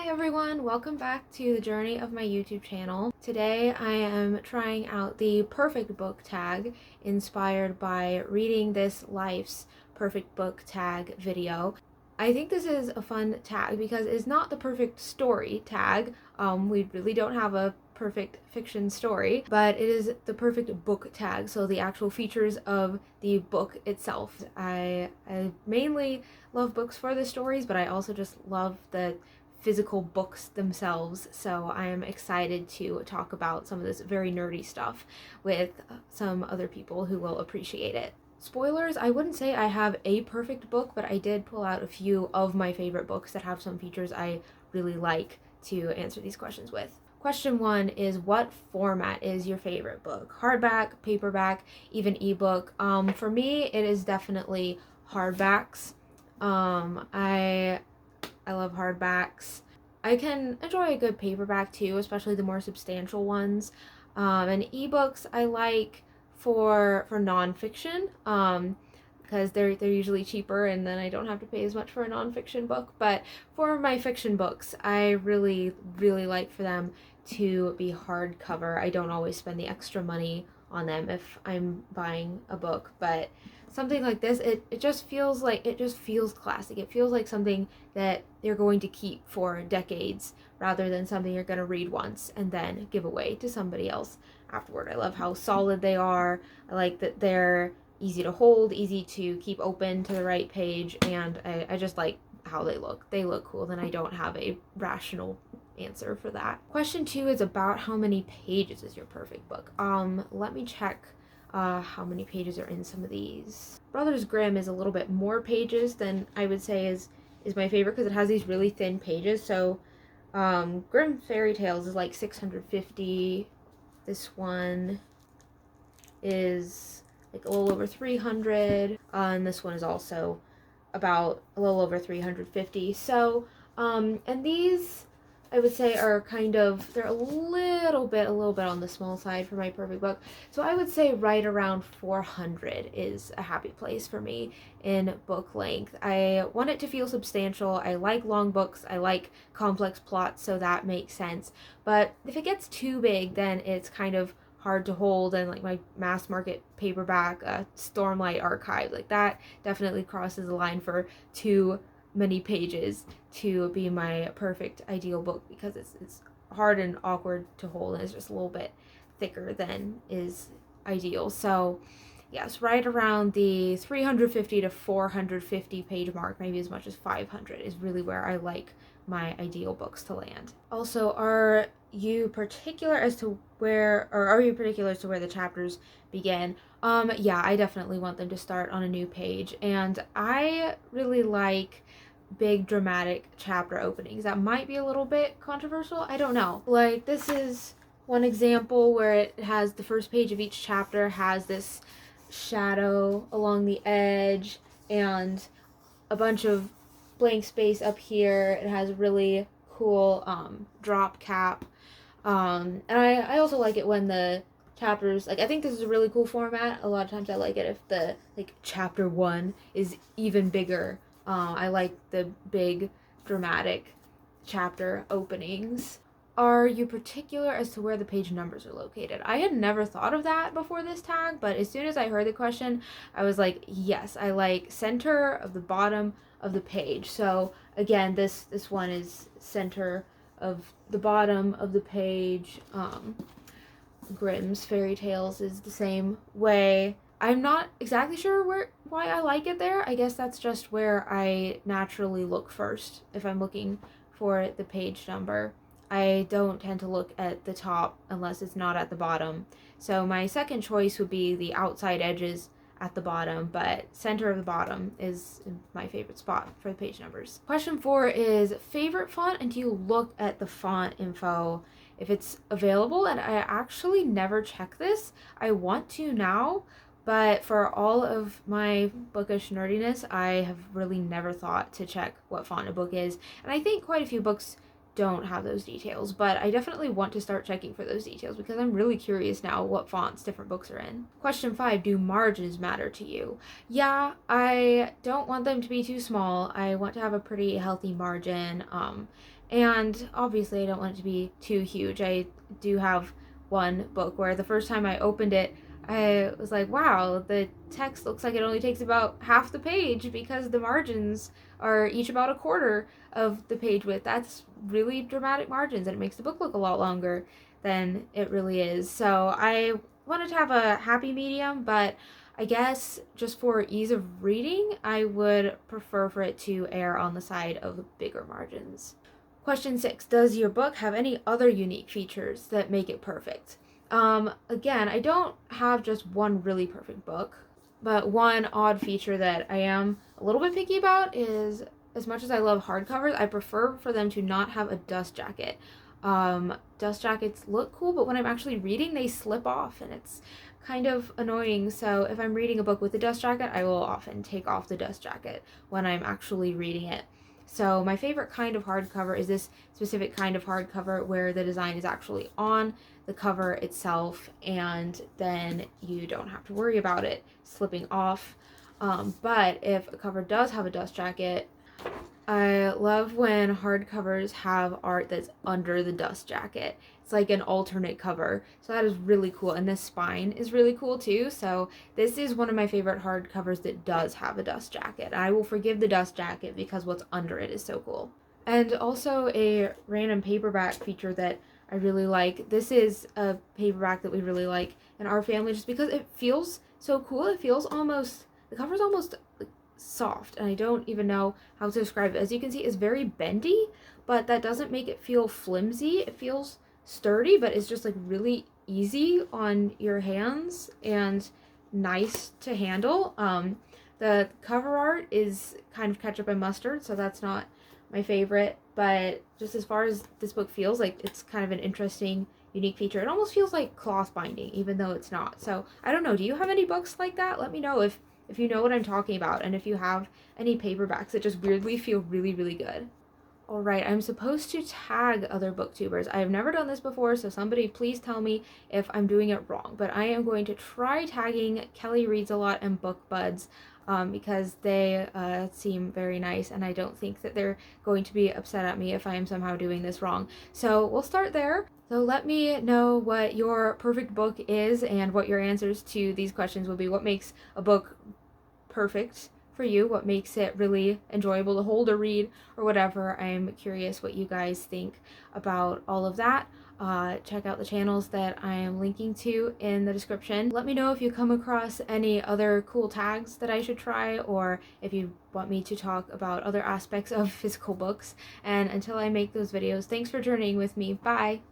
Hi everyone, welcome back to the journey of my YouTube channel. Today I am trying out the perfect book tag inspired by reading this Life's perfect book tag video. I think this is a fun tag because it's not the perfect story tag. We really don't have a perfect fiction story, but it is the perfect book tag, so the actual features of the book itself. I mainly love books for the stories, but I also just love the physical books themselves, so I am excited to talk about some of this very nerdy stuff with some other people who will appreciate it. Spoilers, I wouldn't say I have a perfect book, but I did pull out a few of my favorite books that have some features I really like to answer these questions with. Question 1 is, what format is your favorite book? Hardback, paperback, even ebook? For me, it is definitely hardbacks. I love hardbacks. I can enjoy a good paperback too, especially the more substantial ones. And ebooks I like for nonfiction, because they're usually cheaper, and then I don't have to pay as much for a nonfiction book. But for my fiction books, I really like for them to be hardcover. I don't always spend the extra money on them if I'm buying a book, but something like this, it just feels classic. It feels like something that you're going to keep for decades rather than something you're going to read once and then give away to somebody else afterward. I love how solid they are. I like that they're easy to hold, easy to keep open to the right page, and I just like how they look. They look cool, and I don't have a rational answer for that. Question 2 is about how many pages is your perfect book. Let me check how many pages are in some of these. Brothers Grimm is a little bit more pages than I would say is my favorite, because it has these really thin pages. So Grimm Fairy Tales is like 650. This one is like a little over 300, and this one is also about a little over 350. So and these I would say are they're a little bit on the small side for my perfect book. So I would say right around 400 is a happy place for me in book length. I want it to feel substantial. I like long books. I like complex plots, so that makes sense. But if it gets too big, then it's kind of hard to hold, and like my mass market paperback, Stormlight Archive, like that definitely crosses the line for too many pages to be my perfect ideal book, because it's hard and awkward to hold, and it's just a little bit thicker than is ideal. So yes, right around the 350 to 450 page mark, maybe as much as 500, is really where I like my ideal books to land. Also, are you particular as to where the chapters begin? Yeah, I definitely want them to start on a new page, and I really like big dramatic chapter openings. That might be a little bit controversial, I don't know. Like, this is one example where it has the first page of each chapter has this shadow along the edge and a bunch of blank space up here. It has a really cool drop cap, and I also like it when the chapters, like, I think this is a really cool format. A lot of times I like it if the chapter 1 is even bigger. I like the big dramatic chapter openings. Are you particular as to where the page numbers are located? I had never thought of that before this tag, but as soon as I heard the question, I was like, yes, I like center of the bottom of the page. So again, this one is center of the bottom of the page. Grimm's Fairy Tales is the same way. I'm not exactly sure why I like it there. I guess that's just where I naturally look first if I'm looking for the page number. I don't tend to look at the top unless it's not at the bottom. So my second choice would be the outside edges at the bottom, but center of the bottom is my favorite spot for the page numbers. Question 4 is favorite font, and do you look at the font info if it's available? And I actually never check this. I want to now, but for all of my bookish nerdiness, I have really never thought to check what font a book is. And I think quite a few books don't have those details, but I definitely want to start checking for those details because I'm really curious now what fonts different books are in. Question 5, do margins matter to you? Yeah, I don't want them to be too small. I want to have a pretty healthy margin, And obviously I don't want it to be too huge. I do have one book where the first time I opened it, I was like, wow, the text looks like it only takes about half the page because the margins are each about a quarter of the page width. That's really dramatic margins, and it makes the book look a lot longer than it really is. So I wanted to have a happy medium, but I guess just for ease of reading, I would prefer for it to err on the side of bigger margins. Question 6. Does your book have any other unique features that make it perfect? Again, I don't have just one really perfect book, but one odd feature that I am a little bit picky about is, as much as I love hardcovers, I prefer for them to not have a dust jacket. Dust jackets look cool, but when I'm actually reading, they slip off, and it's kind of annoying. So if I'm reading a book with a dust jacket, I will often take off the dust jacket when I'm actually reading it. So my favorite kind of hardcover is this specific kind of hardcover where the design is actually on the cover itself, and then you don't have to worry about it slipping off. But if a cover does have a dust jacket, I love when hardcovers have art that's under the dust jacket. It's like an alternate cover. So that is really cool. And this spine is really cool too. So this is one of my favorite hardcovers that does have a dust jacket. I will forgive the dust jacket because what's under it is so cool. And also a random paperback feature that I really like. This is a paperback that we really like in our family just because it feels so cool. It feels almost, the cover's almost like soft, and I don't even know how to describe it. As you can see, it's very bendy, but that doesn't make it feel flimsy. It feels sturdy, but it's just like really easy on your hands and nice to handle. The cover art is kind of ketchup and mustard, so that's not my favorite, but just as far as this book feels, like it's kind of an interesting, unique feature. It almost feels like cloth binding, even though it's not. So I don't know, do you have any books like that? Let me know if you know what I'm talking about, and if you have any paperbacks that just weirdly feel really, really good. Alright, I'm supposed to tag other booktubers. I have never done this before, so somebody please tell me if I'm doing it wrong. But I am going to try tagging Kelly Reads a Lot and BookBuds because they seem very nice, and I don't think that they're going to be upset at me if I am somehow doing this wrong. So we'll start there. So let me know what your perfect book is and what your answers to these questions will be. What makes a book perfect for you? What makes it really enjoyable to hold or read or whatever? I'm curious what you guys think about all of that. Check out the channels that I am linking to in the description. Let me know if you come across any other cool tags that I should try, or if you want me to talk about other aspects of physical books. And until I make those videos, thanks for journeying with me. Bye!